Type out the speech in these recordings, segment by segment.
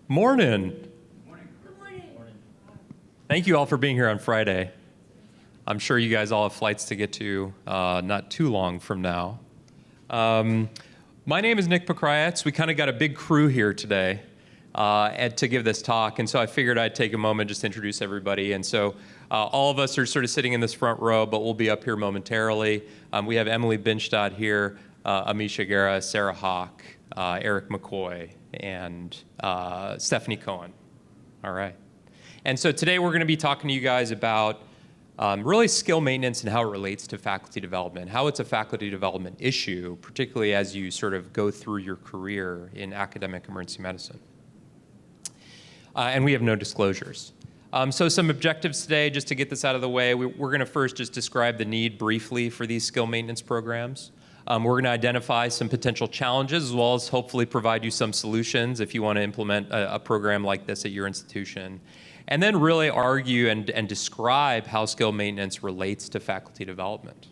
Morning. Good morning. Thank you all for being here on Friday. I'm sure you guys all have flights to get to not too long from now. My name is Nick Pokrayats. We kind of got a big crew here today to give this talk, and so I figured I'd take a moment just to introduce everybody. And so all of us are sort of sitting in this front row, but we'll be up here momentarily. We have Emily Binstad here, Amisha Guerra, Sarah Hawk, Eric McCoy, and Stephanie Cohen. All right. And so today we're going to be talking to you guys about really skill maintenance and how it relates to faculty development, how it's a faculty development issue, particularly as you sort of go through your career in academic emergency medicine. And we have no disclosures. So some objectives today, just to get this out of the way, we're going to first just describe the need briefly for these skill maintenance programs. We're going to identify some potential challenges as well as hopefully provide you some solutions if you want to implement a program like this at your institution. And then really argue and describe how skill maintenance relates to faculty development.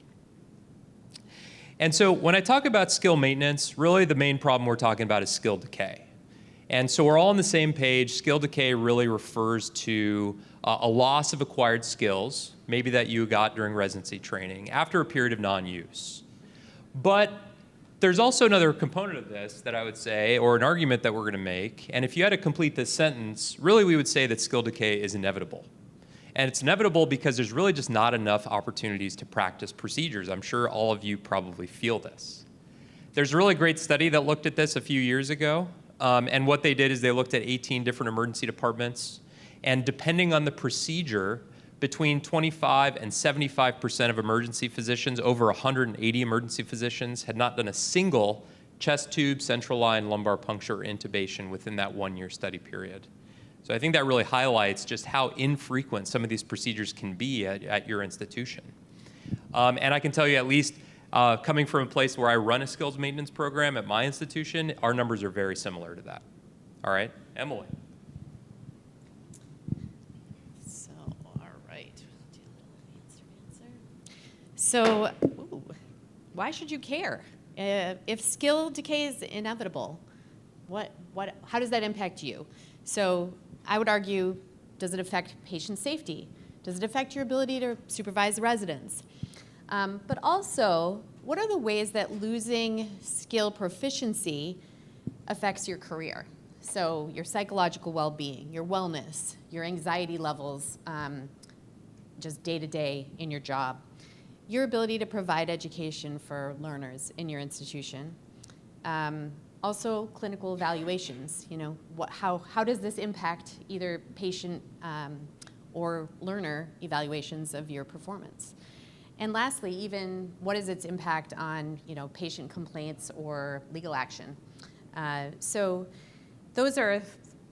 And so when I talk about skill maintenance, really the main problem we're talking about is skill decay. And so we're all on the same page. Skill decay really refers to a loss of acquired skills, maybe that you got during residency training, after a period of non-use. But there's also another component of this that I would say, or an argument that we're going to make, and if you had to complete this sentence, really we would say that skill decay is inevitable. And it's inevitable because there's really just not enough opportunities to practice procedures. I'm sure all of you probably feel this. There's a really great study that looked at this a few years ago, and what they did is they looked at 18 different emergency departments, and depending on the procedure, between 25 and 75% of emergency physicians, over 180 emergency physicians, had not done a single chest tube, central line, lumbar puncture, or intubation within that 1-year study period. So I think that really highlights just how infrequent some of these procedures can be at your institution. And I can tell you, at least coming from a place where I run a skills maintenance program at my institution, our numbers are very similar to that. All right, Emily. So, why should you care? If skill decay is inevitable, how does that impact you? So, I would argue, does it affect patient safety? Does it affect your ability to supervise residents? But also, what are the ways that losing skill proficiency affects your career? So, your psychological well-being, your wellness, your anxiety levels, just day-to-day in your job. Your ability to provide education for learners in your institution. Also, clinical evaluations. You know, how does this impact either patient or learner evaluations of your performance? And lastly, even what is its impact on patient complaints or legal action? So those are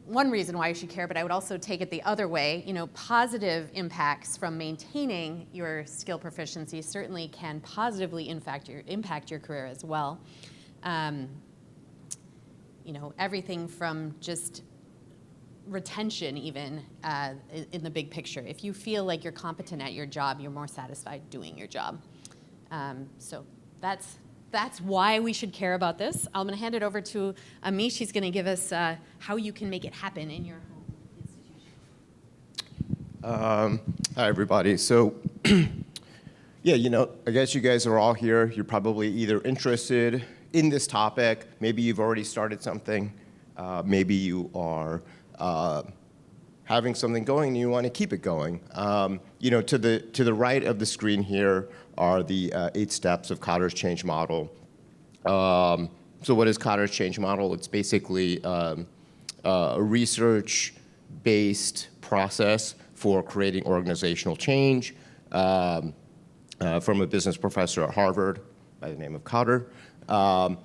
one reason why you should care, but I would also take it the other way. Positive impacts from maintaining your skill proficiency certainly can positively impact your career as well. Everything from just retention even in the big picture. If you feel like you're competent at your job, you're more satisfied doing your job. So that's why we should care about this. I'm going to hand it over to Amish. She's going to give us how you can make it happen in your home institution. Hi, everybody. So, yeah, I guess you guys are all here. You're probably either interested in this topic. Maybe you've already started something. Maybe you are having something going and you want to keep it going. To the right of the screen here are the 8 steps of Cotter's change model. So what is Cotter's change model? It's basically a research-based process for creating organizational change from a business professor at Harvard by the name of Cotter. I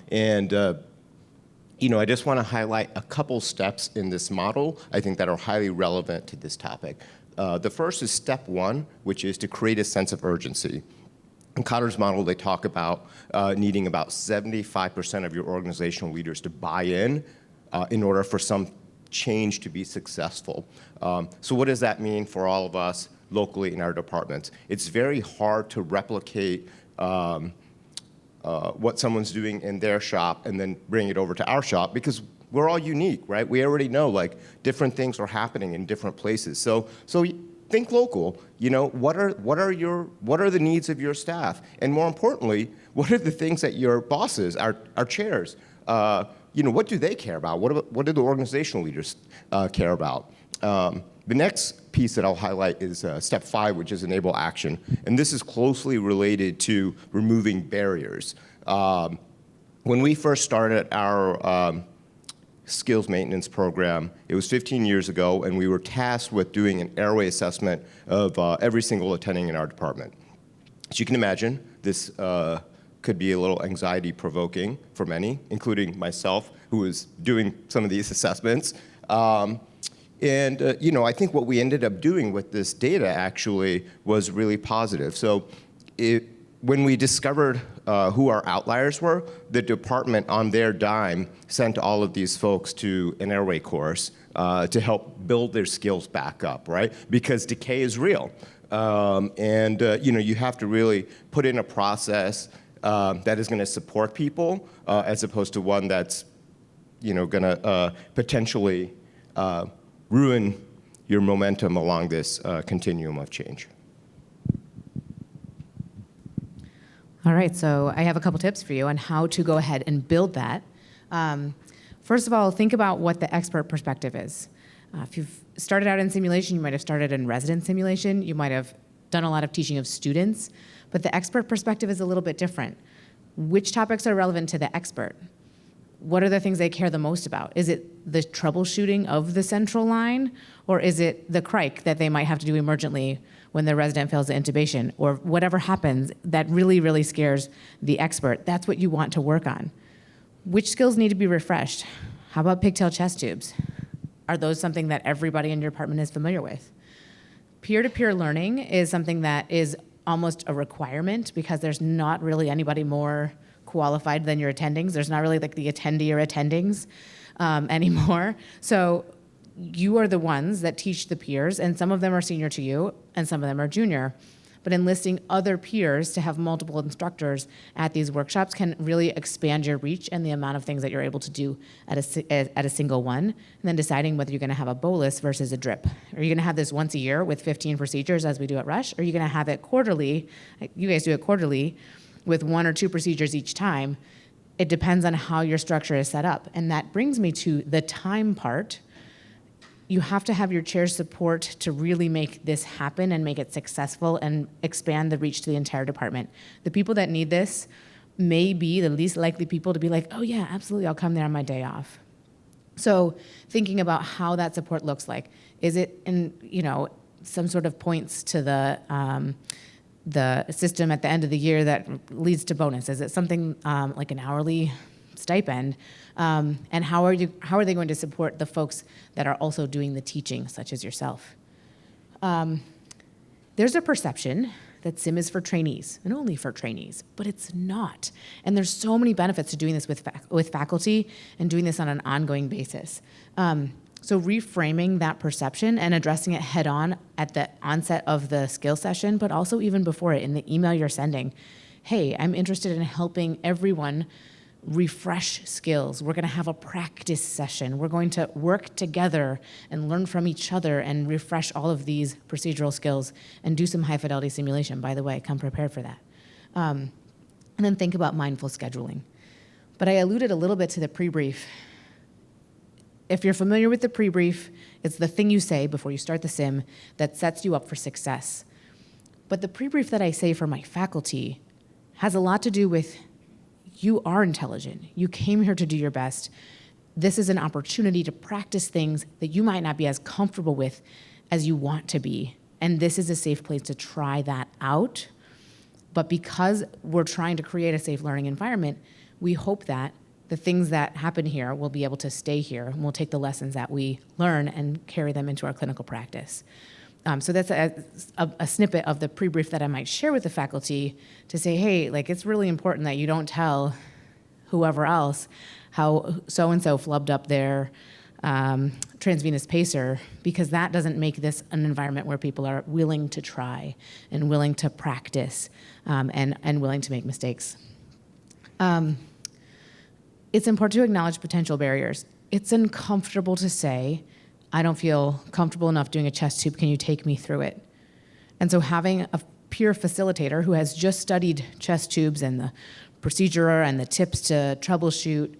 just want to highlight a couple steps in this model, I think, that are highly relevant to this topic. The first is step 1, which is to create a sense of urgency. In Cotter's model, they talk about needing about 75% of your organizational leaders to buy in order for some change to be successful. So what does that mean for all of us locally in our departments? It's very hard to replicate what someone's doing in their shop and then bring it over to our shop, because we're all unique, right? We already know like different things are happening in different places. So think local. You know, what are the needs of your staff, and more importantly, what are the things that your bosses, our chairs, you know, what do they care about? What do the organizational leaders care about? The next piece that I'll highlight is step 5, which is enable action, and this is closely related to removing barriers. When we first started our skills maintenance program, it was 15 years ago, and we were tasked with doing an airway assessment of every single attending in our department. As you can imagine, this could be a little anxiety-provoking for many, including myself, who was doing some of these assessments. You know, I think what we ended up doing with this data actually was really positive. So when we discovered who our outliers were, the department on their dime sent all of these folks to an airway course to help build their skills back up, right? Because decay is real. You know, you have to really put in a process that is going to support people as opposed to one that's, you know, going to potentially ruin your momentum along this continuum of change. All right, so I have a couple tips for you on how to go ahead and build that. First of all, think about what the expert perspective is. If you've started out in simulation, you might have started in resident simulation, you might have done a lot of teaching of students, but the expert perspective is a little bit different. Which topics are relevant to the expert? What are the things they care the most about? Is it the troubleshooting of the central line, or is it the crike that they might have to do emergently when the resident fails the intubation, or whatever happens that really, really scares the expert? That's what you want to work on. Which skills need to be refreshed? How about pigtail chest tubes? Are those something that everybody in your department is familiar with? Peer-to-peer learning is something that is almost a requirement because there's not really anybody more qualified than your attendings. There's not really like the attendee or attendings anymore. So you are the ones that teach the peers, and some of them are senior to you, and some of them are junior. But enlisting other peers to have multiple instructors at these workshops can really expand your reach and the amount of things that you're able to do at a single one, and then deciding whether you're gonna have a bolus versus a drip. Are you gonna have this once a year with 15 procedures as we do at Rush? Or are you gonna have it quarterly, you guys do it quarterly, with 1 or 2 procedures each time? It depends on how your structure is set up. And that brings me to the time part. You have to have your chair's support to really make this happen and make it successful and expand the reach to the entire department. The people that need this may be the least likely people to be like, oh yeah, absolutely, I'll come there on my day off. So thinking about how that support looks like. Is it in, you know, some sort of points to the system at the end of the year that leads to bonus? Is it something like an hourly stipend? And how are they going to support the folks that are also doing the teaching, such as yourself? There's a perception that SIM is for trainees and only for trainees, but it's not. And there's so many benefits to doing this with faculty and doing this on an ongoing basis. So reframing that perception and addressing it head on at the onset of the skill session, but also even before it in the email you're sending. Hey, I'm interested in helping everyone refresh skills. We're gonna have a practice session. We're going to work together and learn from each other and refresh all of these procedural skills and do some high fidelity simulation. By the way, come prepared for that. And then think about mindful scheduling. But I alluded a little bit to the pre-brief. If you're familiar with the pre-brief, it's the thing you say before you start the sim that sets you up for success. But the pre-brief that I say for my faculty has a lot to do with you are intelligent. You came here to do your best. This is an opportunity to practice things that you might not be as comfortable with as you want to be. And this is a safe place to try that out. But because we're trying to create a safe learning environment, we hope that the things that happen here will be able to stay here, and we'll take the lessons that we learn and carry them into our clinical practice. So that's a snippet of the pre-brief that I might share with the faculty to say, hey, like it's really important that you don't tell whoever else how so-and-so flubbed up their transvenous pacer, because that doesn't make this an environment where people are willing to try and willing to practice and willing to make mistakes. it's important to acknowledge potential barriers. It's uncomfortable to say, I don't feel comfortable enough doing a chest tube, can you take me through it? And so having a peer facilitator who has just studied chest tubes and the procedure and the tips to troubleshoot,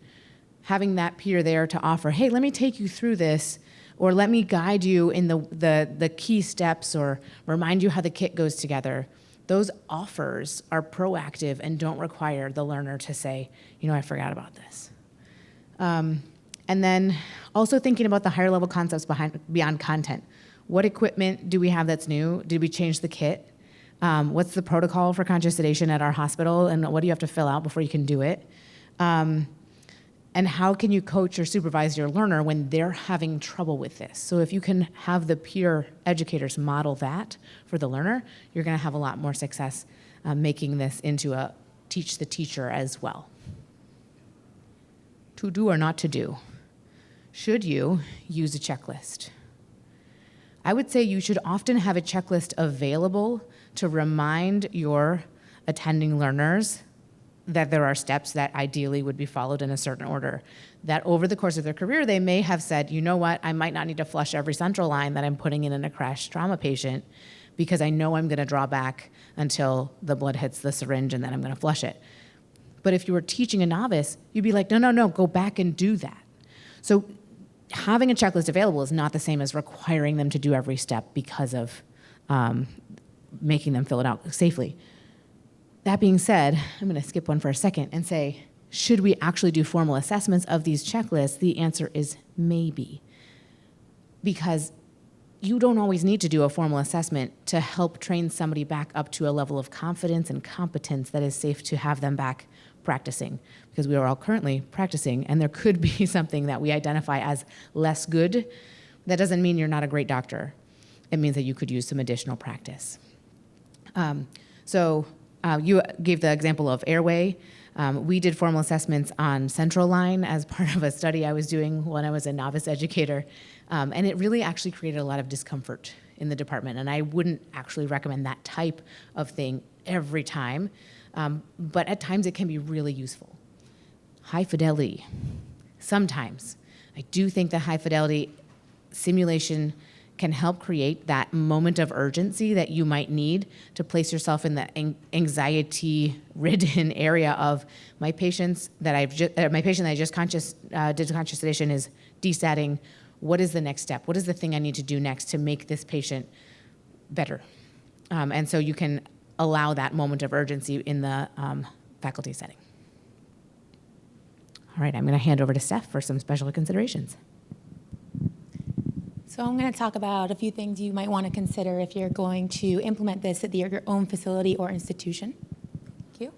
having that peer there to offer, hey, let me take you through this, or let me guide you in the key steps, or remind you how the kit goes together. Those offers are proactive and don't require the learner to say, I forgot about this. And then also thinking about the higher level concepts beyond content. What equipment do we have that's new? Did we change the kit? What's the protocol for conscious sedation at our hospital, and what do you have to fill out before you can do it? And how can you coach or supervise your learner when they're having trouble with this? So if you can have the peer educators model that for the learner, you're gonna have a lot more success making this into a teach the teacher as well. To do or not to do. Should you use a checklist? I would say you should often have a checklist available to remind your attending learners that there are steps that ideally would be followed in a certain order. That over the course of their career, they may have said, you know what, I might not need to flush every central line that I'm putting in a crash trauma patient, because I know I'm gonna draw back until the blood hits the syringe and then I'm gonna flush it. But if you were teaching a novice, you'd be like, no, go back and do that. So having a checklist available is not the same as requiring them to do every step because of making them fill it out safely. That being said, I'm going to skip one for a second and say, should we actually do formal assessments of these checklists? The answer is maybe. Because you don't always need to do a formal assessment to help train somebody back up to a level of confidence and competence that is safe to have them back practicing. Because we are all currently practicing, and there could be something that we identify as less good. That doesn't mean you're not a great doctor. It means that you could use some additional practice. You gave the example of airway. We did formal assessments on central line as part of a study I was doing when I was a novice educator. And it really actually created a lot of discomfort in the department. And I wouldn't actually recommend that type of thing every time. But at times it can be really useful. High fidelity. Sometimes. I do think the high fidelity simulation can help create that moment of urgency that you might need to place yourself in the anxiety-ridden area of my patient that I just did conscious sedation is desatting. What is the next step? What is the thing I need to do next to make this patient better? And so you can allow that moment of urgency in the faculty setting. All right, I'm going to hand over to Steph for some special considerations. So I'm going to talk about a few things you might want to consider if you're going to implement this at your own facility or institution. Thank you.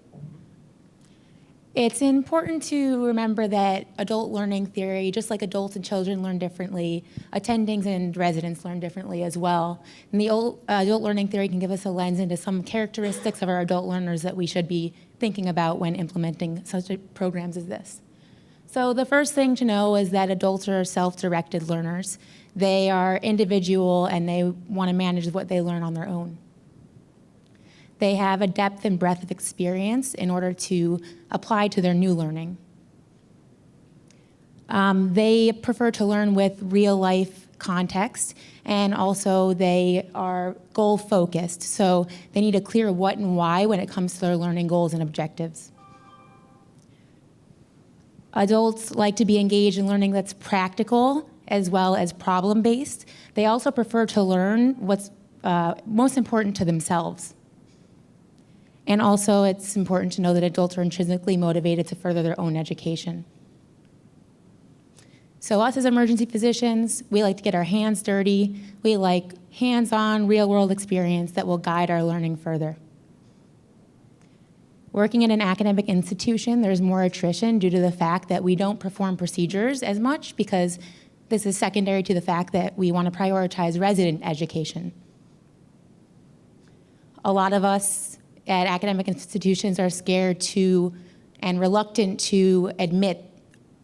It's important to remember that adult learning theory, just like adults and children learn differently, attendings and residents learn differently as well. And the adult learning theory can give us a lens into some characteristics of our adult learners that we should be thinking about when implementing such programs as this. So the first thing to know is that adults are self-directed learners. They are individual and they want to manage what they learn on their own. They have a depth and breadth of experience in order to apply to their new learning. They prefer to learn with real life context, and also they are goal focused. So they need a clear what and why when it comes to their learning goals and objectives. Adults like to be engaged in learning that's practical as well as problem-based. They also prefer to learn what's most important to themselves. And also, it's important to know that adults are intrinsically motivated to further their own education. So us as emergency physicians, we like to get our hands dirty. We like hands-on, real-world experience that will guide our learning further. Working in an academic institution, there's more attrition due to the fact that we don't perform procedures as much, because this is secondary to the fact that we want to prioritize resident education. A lot of us at academic institutions are scared to and reluctant to admit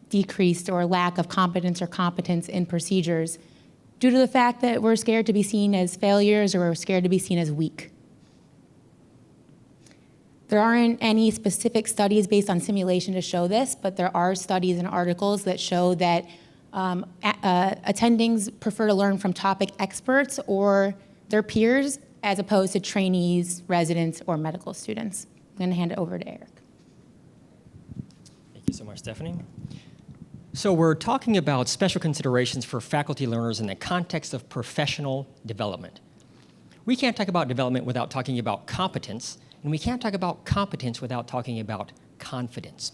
decreased or lack of competence or competence in procedures due to the fact that we're scared to be seen as failures or we're scared to be seen as weak. There aren't any specific studies based on simulation to show this, but there are studies and articles that show that attendings prefer to learn from topic experts or their peers as opposed to trainees, residents, or medical students. I'm going to hand it over to Eric. Thank you so much, Stephanie. So we're talking about special considerations for faculty learners in the context of professional development. We can't talk about development without talking about competence, and we can't talk about competence without talking about confidence.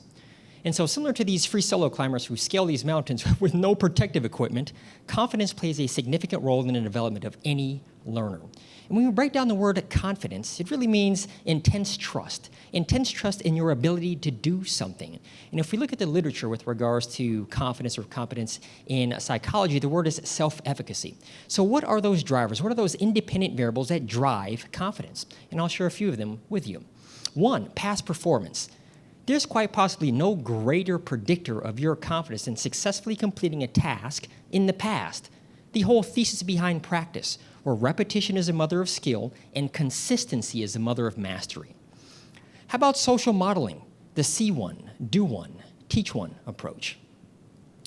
And so similar to these free solo climbers who scale these mountains with no protective equipment, confidence plays a significant role in the development of any learner. And when we break down the word confidence, it really means intense trust in your ability to do something. And if we look at the literature with regards to confidence or competence in psychology, the word is self-efficacy. So what are those drivers? What are those independent variables that drive confidence? And I'll share a few of them with you. One, past performance. There's quite possibly no greater predictor of your confidence than successfully completing a task in the past. The whole thesis behind practice, where repetition is the mother of skill and consistency is the mother of mastery. How about social modeling, the see one, do one, teach one approach?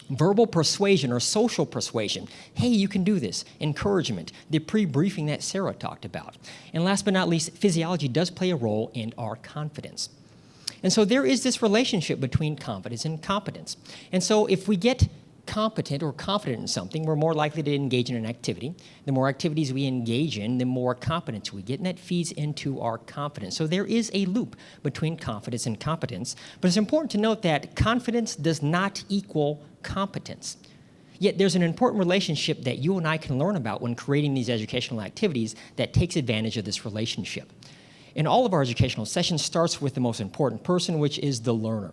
Verbal persuasion or social persuasion, hey, you can do this, encouragement, the pre-briefing that Sarah talked about. And last but not least, physiology does play a role in our confidence. And so there is this relationship between confidence and competence. And so if we get competent or confident in something, we're more likely to engage in an activity. The more activities we engage in, the more competence we get, and that feeds into our confidence. So there is a loop between confidence and competence, but it's important to note that confidence does not equal competence. Yet there's an important relationship that you and I can learn about when creating these educational activities that takes advantage of this relationship. And all of our educational sessions starts with the most important person, which is the learner.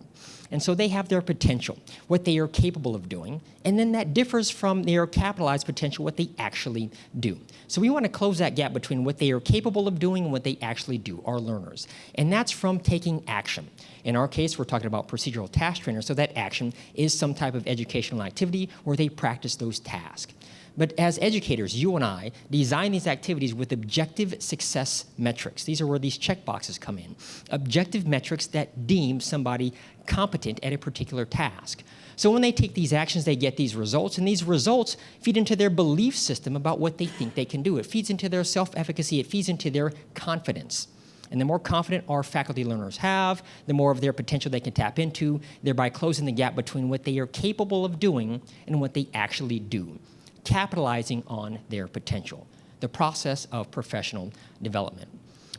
And so they have their potential, what they are capable of doing, and then that differs from their capitalized potential, what they actually do. So we want to close that gap between what they are capable of doing and what they actually do, our learners. And that's from taking action. In our case, we're talking about procedural task trainers, so that action is some type of educational activity where they practice those tasks. But as educators, you and I design these activities with objective success metrics. These are where these checkboxes come in. Objective metrics that deem somebody competent at a particular task. So when they take these actions, they get these results, and these results feed into their belief system about what they think they can do. It feeds into their self-efficacy. It feeds into their confidence. And the more confident our faculty learners have, the more of their potential they can tap into, thereby closing the gap between what they are capable of doing and what they actually do, capitalizing on their potential, the process of professional development.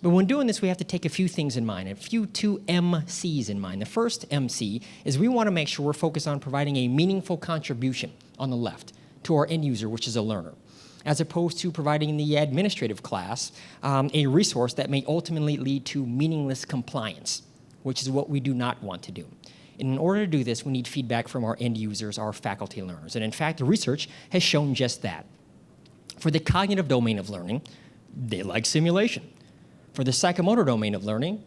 But when doing this, we have to take a few things in mind, two MCs in mind. The first MC is we want to make sure we're focused on providing a meaningful contribution on the left to our end user, which is a learner, as opposed to providing in the administrative class a resource that may ultimately lead to meaningless compliance, which is what we do not want to do. And in order to do this, we need feedback from our end users, our faculty learners. And in fact, the research has shown just that. For the cognitive domain of learning, they like simulation. For the psychomotor domain of learning,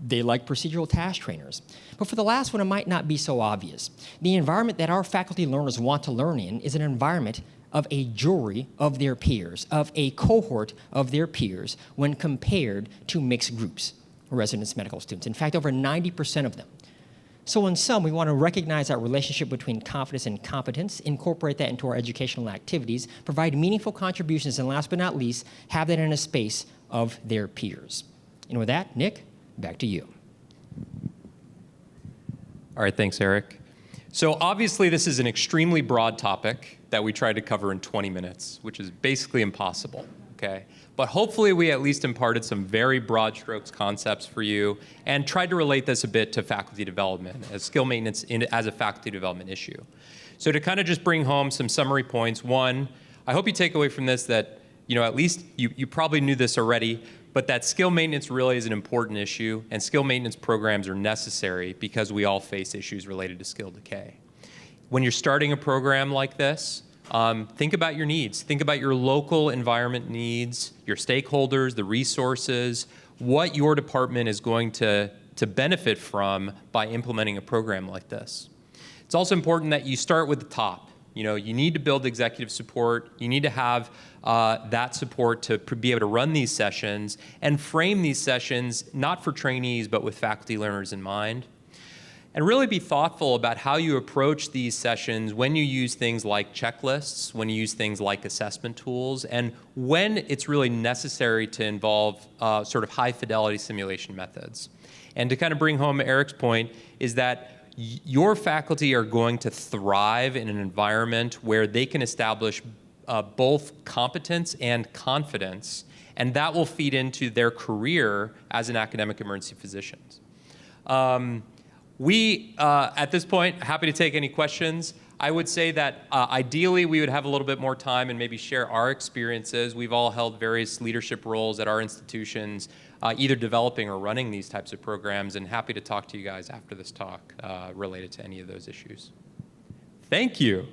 they like procedural task trainers. But for the last one, it might not be so obvious. The environment that our faculty learners want to learn in is an environment of a jury of their peers, of a cohort of their peers when compared to mixed groups, residents, medical students. In fact, over 90% of them. So in sum, we want to recognize that relationship between confidence and competence, incorporate that into our educational activities, provide meaningful contributions, and last but not least, have that in a space of their peers. And with that, Nick, back to you. All right, thanks, Eric. So obviously, this is an extremely broad topic that we tried to cover in 20 minutes, which is basically impossible, okay? But hopefully, we at least imparted some very broad strokes concepts for you and tried to relate this a bit to faculty development, as skill maintenance as a faculty development issue. So to kind of just bring home some summary points, one, I hope you take away from this that, at least you probably knew this already, but that skill maintenance really is an important issue, and skill maintenance programs are necessary because we all face issues related to skill decay. When you're starting a program like this, think about your needs. Think about your local environment needs, your stakeholders, the resources, what your department is going to benefit from by implementing a program like this. It's also important that you start with the top. You know, you need to build executive support. You need to have that support to be able to run these sessions and frame these sessions not for trainees, but with faculty learners in mind. And really be thoughtful about how you approach these sessions when you use things like checklists, when you use things like assessment tools, and when it's really necessary to involve sort of high fidelity simulation methods. And to kind of bring home Eric's point is that your faculty are going to thrive in an environment where they can establish both competence and confidence, and that will feed into their career as an academic emergency physician. We, at this point, happy to take any questions. I would say that ideally we would have a little bit more time and maybe share our experiences. We've all held various leadership roles at our institutions, either developing or running these types of programs, and happy to talk to you guys after this talk related to any of those issues. Thank you.